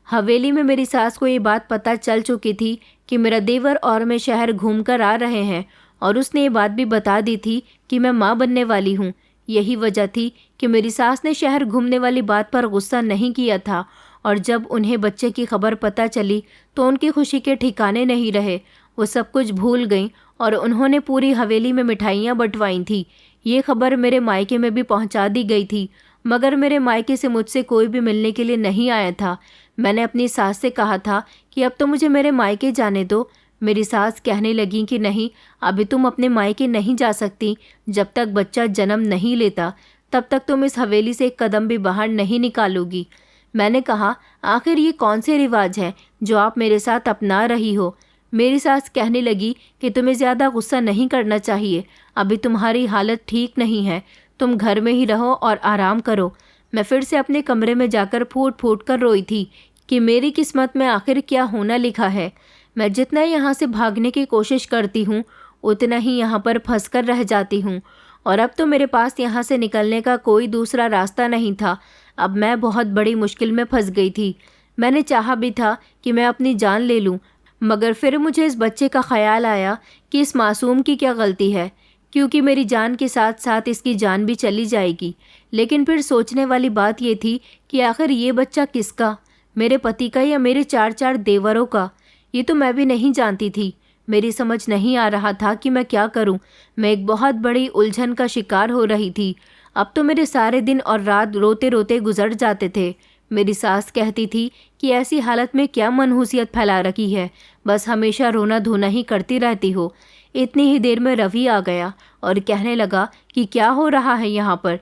हवेली में मेरी सास को ये बात पता चल चुकी थी कि मेरा देवर और मैं शहर घूमकर आ रहे हैं और उसने ये बात भी बता दी थी कि मैं माँ बनने वाली हूँ। यही वजह थी कि मेरी सास ने शहर घूमने वाली बात पर गुस्सा नहीं किया था और जब उन्हें बच्चे की खबर पता चली तो उनकी खुशी के ठिकाने नहीं रहे। वो सब कुछ भूल गईं और उन्होंने पूरी हवेली में मिठाइयाँ बंटवाई थी। ये खबर मेरे मायके में भी पहुँचा दी गई थी, मगर मेरे मायके से मुझसे कोई भी मिलने के लिए नहीं आया था। मैंने अपनी सास से कहा था कि अब तो मुझे मेरे मायके जाने दो। मेरी सास कहने लगी कि नहीं, अभी तुम अपने मायके नहीं जा सकती। जब तक बच्चा जन्म नहीं लेता तब तक तुम इस हवेली से एक कदम भी बाहर नहीं निकालोगी। मैंने कहा, आखिर ये कौन से रिवाज हैं जो आप मेरे साथ अपना रही हो। मेरी सास कहने लगी कि तुम्हें ज़्यादा गुस्सा नहीं करना चाहिए, अभी तुम्हारी हालत ठीक नहीं है, तुम घर में ही रहो और आराम करो। मैं फिर से अपने कमरे में जाकर फूट फूट कर रोई थी कि मेरी किस्मत में आखिर क्या होना लिखा है। मैं जितना यहाँ से भागने की कोशिश करती हूँ उतना ही यहाँ पर फंस कर रह जाती हूँ और अब तो मेरे पास यहाँ से निकलने का कोई दूसरा रास्ता नहीं था। अब मैं बहुत बड़ी मुश्किल में फंस गई थी। मैंने चाहा भी था कि मैं अपनी जान ले लूँ, मगर फिर मुझे इस बच्चे का ख्याल आया कि इस मासूम की क्या गलती है, क्योंकि मेरी जान के साथ साथ इसकी जान भी चली जाएगी। लेकिन फिर सोचने वाली बात ये थी कि आखिर ये बच्चा किसका, मेरे पति का या मेरे 4 देवरों का? ये तो मैं भी नहीं जानती थी। मेरी समझ नहीं आ रहा था कि मैं क्या करूं। मैं एक बहुत बड़ी उलझन का शिकार हो रही थी। अब तो मेरे सारे दिन और रात रोते रोते गुजर जाते थे। मेरी सास कहती थी कि ऐसी हालत में क्या मनहूसियत फैला रखी है, बस हमेशा रोना धोना ही करती रहती हो। इतनी ही देर में रवि आ गया और कहने लगा कि क्या हो रहा है यहाँ पर।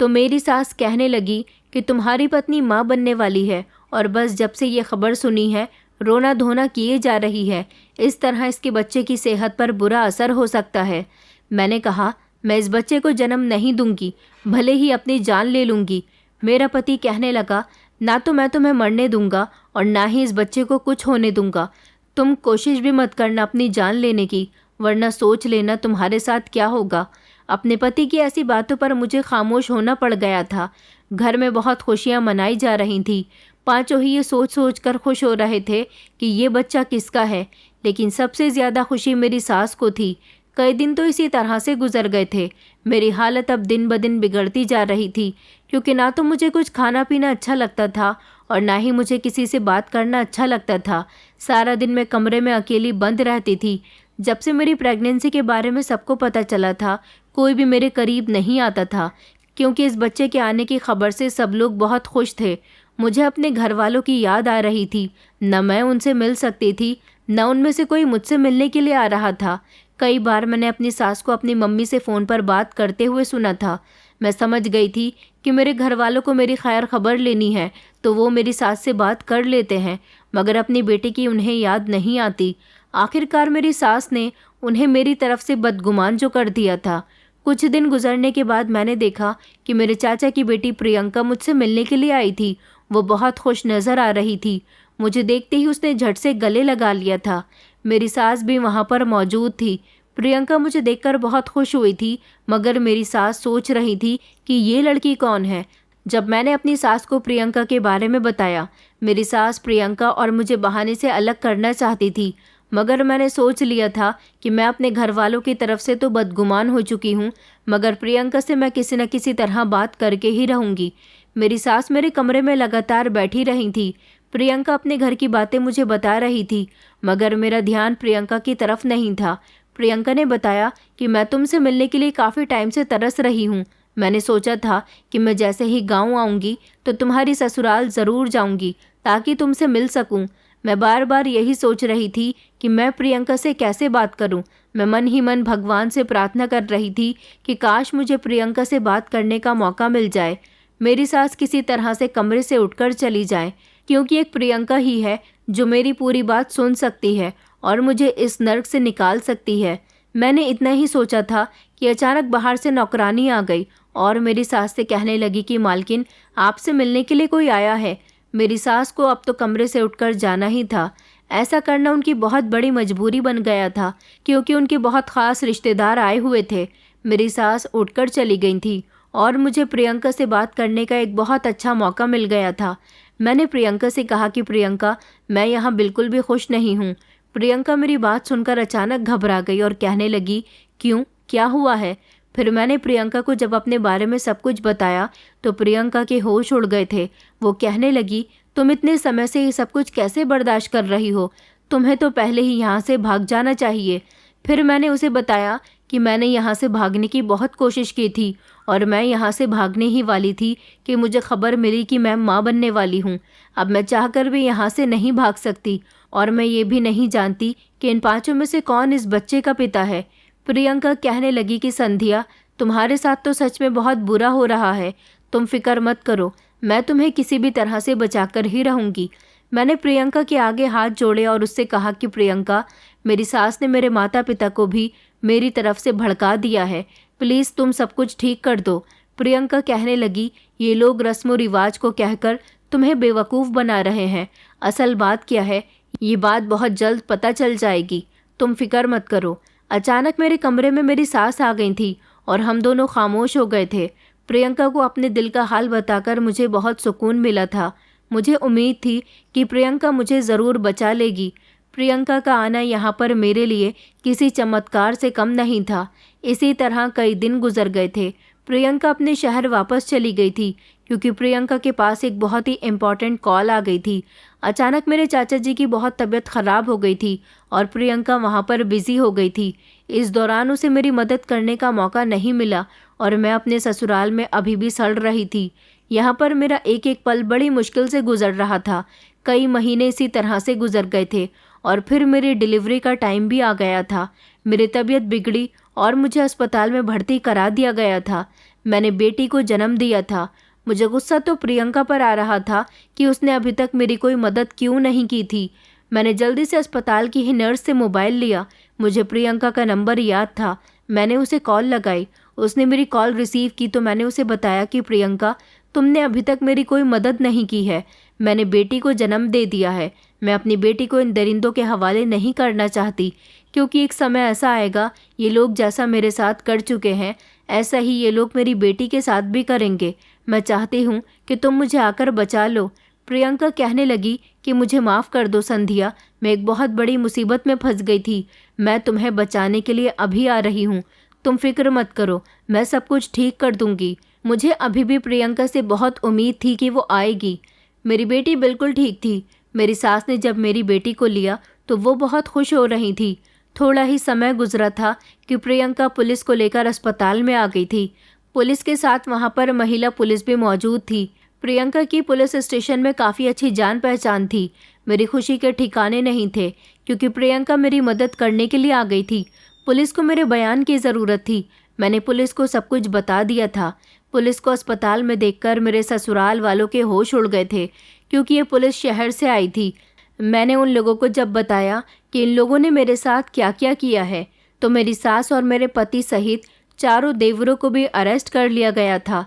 तो मेरी सास कहने लगी कि तुम्हारी पत्नी माँ बनने वाली है और बस जब से ये खबर सुनी है रोना धोना किए जा रही है। इस तरह इसके बच्चे की सेहत पर बुरा असर हो सकता है। मैंने कहा, मैं इस बच्चे को जन्म नहीं दूंगी, भले ही अपनी जान ले लूँगी। मेरा पति कहने लगा, ना तो मैं तुम्हें मरने दूंगा और ना ही इस बच्चे को कुछ होने दूंगा। तुम कोशिश भी मत करना अपनी जान लेने की, वरना सोच लेना तुम्हारे साथ क्या होगा। अपने पति की ऐसी बातों पर मुझे खामोश होना पड़ गया था। घर में बहुत खुशियाँ मनाई जा रही थी। पांचों ही ये सोच सोच कर खुश हो रहे थे कि ये बच्चा किसका है, लेकिन सबसे ज़्यादा खुशी मेरी सास को थी। कई दिन तो इसी तरह से गुजर गए थे। मेरी हालत अब दिन ब दिन बिगड़ती जा रही थी, क्योंकि ना तो मुझे कुछ खाना पीना अच्छा लगता था और ना ही मुझे किसी से बात करना अच्छा लगता था। सारा दिन मैं कमरे में अकेली बंद रहती थी। जब से मेरी प्रेगनेंसी के बारे में सबको पता चला था, कोई भी मेरे करीब नहीं आता था, क्योंकि इस बच्चे के आने की खबर से सब लोग बहुत खुश थे। मुझे अपने घर वालों की याद आ रही थी। न मैं उनसे मिल सकती थी, न उनमें से कोई मुझसे मिलने के लिए आ रहा था। कई बार मैंने अपनी सास को अपनी मम्मी से फ़ोन पर बात करते हुए सुना था। मैं समझ गई थी कि मेरे घर वालों को मेरी खैर खबर लेनी है तो वो मेरी सास से बात कर लेते हैं, मगर अपनी बेटी की उन्हें याद नहीं आती। आखिरकार मेरी सास ने उन्हें मेरी तरफ से बदगुमान जो कर दिया था। कुछ दिन गुजरने के बाद मैंने देखा कि मेरे चाचा की बेटी प्रियंका मुझसे मिलने के लिए आई थी। वो बहुत खुश नज़र आ रही थी। मुझे देखते ही उसने झट से गले लगा लिया था। मेरी सास भी वहाँ पर मौजूद थी। प्रियंका मुझे देखकर बहुत खुश हुई थी, मगर मेरी सास सोच रही थी कि ये लड़की कौन है। जब मैंने अपनी सास को प्रियंका के बारे में बताया, मेरी सास प्रियंका और मुझे बहाने से अलग करना चाहती थी, मगर मैंने सोच लिया था कि मैं अपने घर वालों की तरफ से तो बदगुमान हो चुकी हूँ, मगर प्रियंका से मैं किसी न किसी तरह बात करके ही रहूँगी। मेरी सास मेरे कमरे में लगातार बैठी रही थी। प्रियंका अपने घर की बातें मुझे बता रही थी, मगर मेरा ध्यान प्रियंका की तरफ नहीं था। प्रियंका ने बताया कि मैं तुमसे मिलने के लिए काफ़ी टाइम से तरस रही हूँ। मैंने सोचा था कि मैं जैसे ही गांव आऊँगी तो तुम्हारी ससुराल ज़रूर जाऊँगी ताकि तुमसे मिल सकूँ। मैं बार बार यही सोच रही थी कि मैं प्रियंका से कैसे बात करूं। मैं मन ही मन भगवान से प्रार्थना कर रही थी कि काश मुझे प्रियंका से बात करने का मौका मिल जाए। मेरी सास किसी तरह से कमरे से उठकर चली जाए, क्योंकि एक प्रियंका ही है जो मेरी पूरी बात सुन सकती है और मुझे इस नर्क से निकाल सकती है। मैंने इतना ही सोचा था कि अचानक बाहर से नौकरानी आ गई और मेरी सास से कहने लगी कि मालकिन, आपसे मिलने के लिए कोई आया है। मेरी सास को अब तो कमरे से उठकर जाना ही था। ऐसा करना उनकी बहुत बड़ी मजबूरी बन गया था, क्योंकि उनके बहुत ख़ास रिश्तेदार आए हुए थे। मेरी सास उठकर चली गई थी और मुझे प्रियंका से बात करने का एक बहुत अच्छा मौका मिल गया था। मैंने प्रियंका से कहा कि प्रियंका, मैं यहाँ बिल्कुल भी खुश नहीं हूँ। प्रियंका मेरी बात सुनकर अचानक घबरा गई और कहने लगी, क्यों, क्या हुआ है? फिर मैंने प्रियंका को जब अपने बारे में सब कुछ बताया तो प्रियंका के होश उड़ गए थे। वो कहने लगी, तुम इतने समय से ये सब कुछ कैसे बर्दाश्त कर रही हो? तुम्हें तो पहले ही यहाँ से भाग जाना चाहिए। फिर मैंने उसे बताया कि मैंने यहाँ से भागने की बहुत कोशिश की थी और मैं यहाँ से भागने ही वाली थी कि मुझे खबर मिली कि मैं माँ बनने वाली हूँ। अब मैं चाहकर भी यहाँ से नहीं भाग सकती और मैं ये भी नहीं जानती कि इन पांचों में से कौन इस बच्चे का पिता है। प्रियंका कहने लगी कि संध्या, तुम्हारे साथ तो सच में बहुत बुरा हो रहा है। तुम फिक्र मत करो, मैं तुम्हें किसी भी तरह से बचाकर ही रहूँगी। मैंने प्रियंका के आगे हाथ जोड़े और उससे कहा कि प्रियंका, मेरी सास ने मेरे माता पिता को भी मेरी तरफ से भड़का दिया है। प्लीज़ तुम सब कुछ ठीक कर दो। प्रियंका कहने लगी, ये लोग रस्म व रिवाज को कहकर तुम्हें बेवकूफ़ बना रहे हैं। असल बात क्या है, ये बात बहुत जल्द पता चल जाएगी। तुम फिक्र मत करो। अचानक मेरे कमरे में मेरी सास आ गई थी और हम दोनों खामोश हो गए थे। प्रियंका को अपने दिल का हाल बताकर मुझे बहुत सुकून मिला था। मुझे उम्मीद थी कि प्रियंका मुझे ज़रूर बचा लेगी। प्रियंका का आना यहाँ पर मेरे लिए किसी चमत्कार से कम नहीं था। इसी तरह कई दिन गुजर गए थे। प्रियंका अपने शहर वापस चली गई थी क्योंकि प्रियंका के पास एक बहुत ही इम्पॉर्टेंट कॉल आ गई थी। अचानक मेरे चाचा जी की बहुत तबीयत ख़राब हो गई थी और प्रियंका वहाँ पर बिज़ी हो गई थी। इस दौरान उसे मेरी मदद करने का मौका नहीं मिला और मैं अपने ससुराल में अभी भी सड़ रही थी। यहाँ पर मेरा एक एक पल बड़ी मुश्किल से गुजर रहा था। कई महीने इसी तरह से गुजर गए थे और फिर मेरी डिलीवरी का टाइम भी आ गया था। मेरी तबीयत बिगड़ी और मुझे अस्पताल में भर्ती करा दिया गया था। मैंने बेटी को जन्म दिया था। मुझे गुस्सा तो प्रियंका पर आ रहा था कि उसने अभी तक मेरी कोई मदद क्यों नहीं की थी। मैंने जल्दी से अस्पताल की ही नर्स से मोबाइल लिया। मुझे प्रियंका का नंबर याद था। मैंने उसे कॉल लगाई। उसने मेरी कॉल रिसीव की तो मैंने उसे बताया कि प्रियंका, तुमने अभी तक मेरी कोई मदद नहीं की है। मैंने बेटी को जन्म दे दिया है। मैं अपनी बेटी को इन दरिंदों के हवाले नहीं करना चाहती, क्योंकि एक समय ऐसा आएगा, ये लोग जैसा मेरे साथ कर चुके हैं ऐसा ही ये लोग मेरी बेटी के साथ भी करेंगे। मैं चाहती हूँ कि तुम मुझे आकर बचा लो। प्रियंका कहने लगी कि मुझे माफ़ कर दो संध्या, मैं एक बहुत बड़ी मुसीबत में फंस गई थी। मैं तुम्हें बचाने के लिए अभी आ रही हूँ। तुम फिक्र मत करो, मैं सब कुछ ठीक कर दूँगी। मुझे अभी भी प्रियंका से बहुत उम्मीद थी कि वो आएगी। मेरी बेटी बिल्कुल ठीक थी। मेरी सास ने जब मेरी बेटी को लिया तो वो बहुत खुश हो रही थी। थोड़ा ही समय गुजरा था कि प्रियंका पुलिस को लेकर अस्पताल में आ गई थी। पुलिस के साथ वहाँ पर महिला पुलिस भी मौजूद थी। प्रियंका की पुलिस स्टेशन में काफ़ी अच्छी जान पहचान थी। मेरी खुशी के ठिकाने नहीं थे, क्योंकि प्रियंका मेरी मदद करने के लिए आ गई थी। पुलिस को मेरे बयान की ज़रूरत थी। मैंने पुलिस को सब कुछ बता दिया था। पुलिस को अस्पताल में देखकर मेरे ससुराल वालों के होश उड़ गए थे, क्योंकि ये पुलिस शहर से आई थी। मैंने उन लोगों को जब बताया कि इन लोगों ने मेरे साथ क्या क्या किया है, तो मेरी सास और मेरे पति सहित चारों देवरों को भी अरेस्ट कर लिया गया था।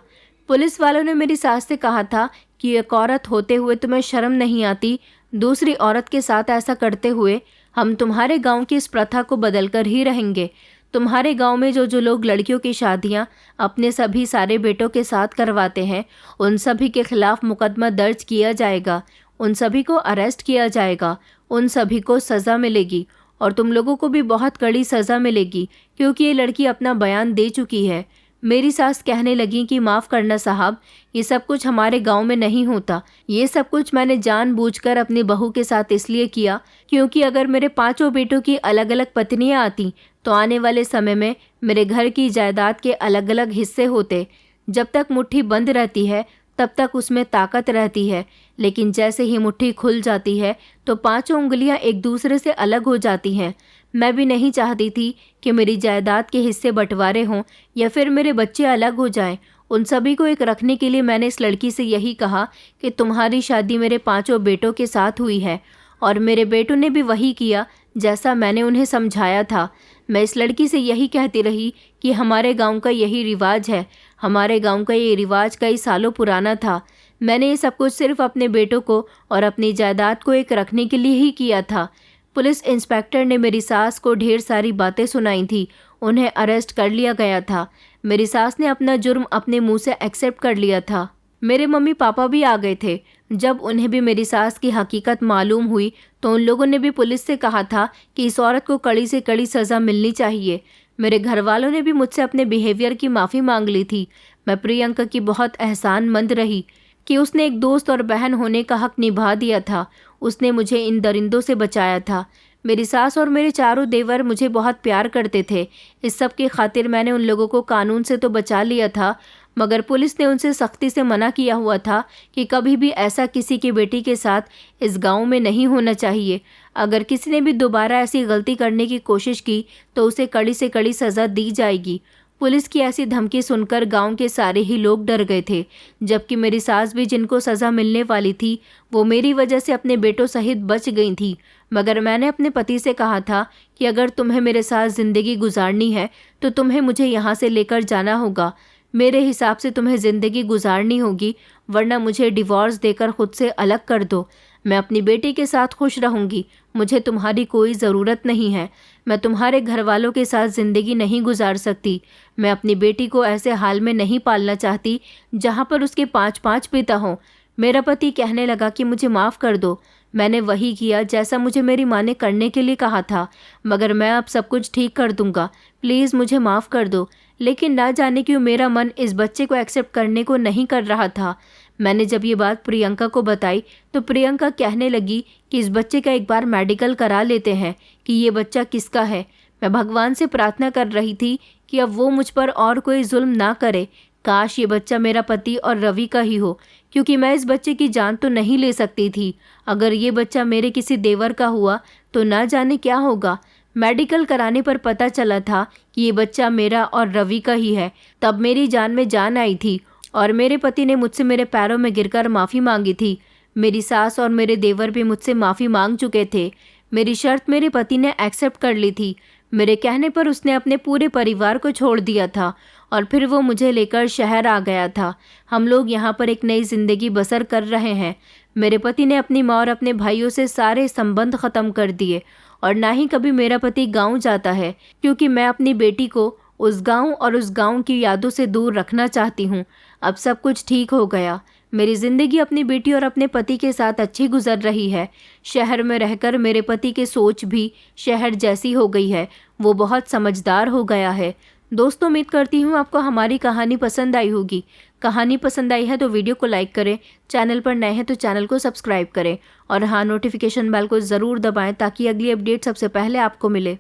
पुलिस वालों ने मेरी सास से कहा था कि एक औरत होते हुए तुम्हें शर्म नहीं आती, दूसरी औरत के साथ ऐसा करते हुए हम तुम्हारे गांव की इस प्रथा को बदलकर ही रहेंगे। तुम्हारे गांव में जो लोग लड़कियों की शादियां अपने सभी सारे बेटों के साथ करवाते हैं, उन सभी के खिलाफ मुकदमा दर्ज किया जाएगा। उन सभी को अरेस्ट किया जाएगा। उन सभी को सज़ा मिलेगी और तुम लोगों को भी बहुत कड़ी सज़ा मिलेगी, क्योंकि ये लड़की अपना बयान दे चुकी है। मेरी सास कहने लगी कि माफ़ करना साहब, ये सब कुछ हमारे गांव में नहीं होता। ये सब कुछ मैंने जानबूझकर अपनी बहू के साथ इसलिए किया क्योंकि अगर मेरे पांचों बेटों की अलग अलग पत्नियां आती तो आने वाले समय में मेरे घर की जायदाद के अलग अलग हिस्से होते। जब तक मुट्ठी बंद रहती है तब तक उसमें ताकत रहती है, लेकिन जैसे ही मुट्ठी खुल जाती है तो पांचों उंगलियां एक दूसरे से अलग हो जाती हैं। मैं भी नहीं चाहती थी कि मेरी जायदाद के हिस्से बंटवारे हों या फिर मेरे बच्चे अलग हो जाएं। उन सभी को एक रखने के लिए मैंने इस लड़की से यही कहा कि तुम्हारी शादी मेरे पांचों बेटों के साथ हुई है, और मेरे बेटों ने भी वही किया जैसा मैंने उन्हें समझाया था। मैं इस लड़की से यही कहती रही कि हमारे गांव का यही रिवाज है। हमारे गांव का ये रिवाज कई सालों पुराना था। मैंने ये सब कुछ सिर्फ अपने बेटों को और अपनी जायदाद को एक रखने के लिए ही किया था। पुलिस इंस्पेक्टर ने मेरी सास को ढेर सारी बातें सुनाई थी। उन्हें अरेस्ट कर लिया गया था। मेरी सास ने अपना जुर्म अपने मुंह से एक्सेप्ट कर लिया था। मेरे मम्मी पापा भी आ गए थे। जब उन्हें भी मेरी सास की हकीकत मालूम हुई तो उन लोगों ने भी पुलिस से कहा था कि इस औरत को कड़ी से कड़ी सज़ा मिलनी चाहिए। मेरे घर वालों ने भी मुझसे अपने बिहेवियर की माफ़ी मांग ली थी। मैं प्रियंका की बहुत एहसानमंद रही कि उसने एक दोस्त और बहन होने का हक निभा दिया था। उसने मुझे इन दरिंदों से बचाया था। मेरी सास और मेरे चारों देवर मुझे बहुत प्यार करते थे। इस सब की खातिर मैंने उन लोगों को कानून से तो बचा लिया था, मगर पुलिस ने उनसे सख्ती से मना किया हुआ था कि कभी भी ऐसा किसी की बेटी के साथ इस गांव में नहीं होना चाहिए। अगर किसी ने भी दोबारा ऐसी गलती करने की कोशिश की तो उसे कड़ी से कड़ी सज़ा दी जाएगी। पुलिस की ऐसी धमकी सुनकर गांव के सारे ही लोग डर गए थे, जबकि मेरी सास भी, जिनको सज़ा मिलने वाली थी, वो मेरी वजह से अपने बेटों सहित बच गई थी। मगर मैंने अपने पति से कहा था कि अगर तुम्हें मेरे साथ ज़िंदगी गुजारनी है तो तुम्हें मुझे यहाँ से लेकर जाना होगा। मेरे हिसाब से तुम्हें ज़िंदगी गुजारनी होगी, वरना मुझे डिवोर्स देकर खुद से अलग कर दो। मैं अपनी बेटी के साथ खुश रहूँगी। मुझे तुम्हारी कोई ज़रूरत नहीं है। मैं तुम्हारे घर वालों के साथ ज़िंदगी नहीं गुजार सकती। मैं अपनी बेटी को ऐसे हाल में नहीं पालना चाहती जहाँ पर उसके 5-5 पिता हों। मेरा पति कहने लगा कि मुझे माफ़ कर दो। मैंने वही किया जैसा मुझे मेरी माँ ने करने के लिए कहा था, मगर मैं अब सब कुछ ठीक कर दूंगा। प्लीज़ मुझे माफ़ कर दो। लेकिन ना जाने क्यों मेरा मन इस बच्चे को एक्सेप्ट करने को नहीं कर रहा था। मैंने जब ये बात प्रियंका को बताई तो प्रियंका कहने लगी कि इस बच्चे का एक बार मेडिकल करा लेते हैं कि ये बच्चा किसका है। मैं भगवान से प्रार्थना कर रही थी कि अब वो मुझ पर और कोई जुल्म ना करे। काश ये बच्चा मेरा पति और रवि का ही हो, क्योंकि मैं इस बच्चे की जान तो नहीं ले सकती थी। अगर ये बच्चा मेरे किसी देवर का हुआ तो ना जाने क्या होगा। मेडिकल कराने पर पता चला था कि ये बच्चा मेरा और रवि का ही है। तब मेरी जान में जान आई थी और मेरे पति ने मुझसे मेरे पैरों में गिरकर माफ़ी मांगी थी। मेरी सास और मेरे देवर भी मुझसे माफ़ी मांग चुके थे। मेरी शर्त मेरे पति ने एक्सेप्ट कर ली थी। मेरे कहने पर उसने अपने पूरे परिवार को छोड़ दिया था और फिर वो मुझे लेकर शहर आ गया था। हम लोग यहाँ पर एक नई ज़िंदगी बसर कर रहे हैं। मेरे पति ने अपनी माँ और अपने भाइयों से सारे संबंध ख़त्म कर दिए और ना ही कभी मेरा पति गांव जाता है, क्योंकि मैं अपनी बेटी को उस गांव और उस गांव की यादों से दूर रखना चाहती हूँ। अब सब कुछ ठीक हो गया। मेरी ज़िंदगी अपनी बेटी और अपने पति के साथ अच्छी गुजर रही है। शहर में रहकर मेरे पति की सोच भी शहर जैसी हो गई है। वो बहुत समझदार हो गया है। दोस्तों, उम्मीद करती हूँ आपको हमारी कहानी पसंद आई होगी। कहानी पसंद आई है तो वीडियो को लाइक करें, चैनल पर नए हैं तो चैनल को सब्सक्राइब करें और हाँ, नोटिफिकेशन बेल को ज़रूर दबाएं ताकि अगली अपडेट सबसे पहले आपको मिले।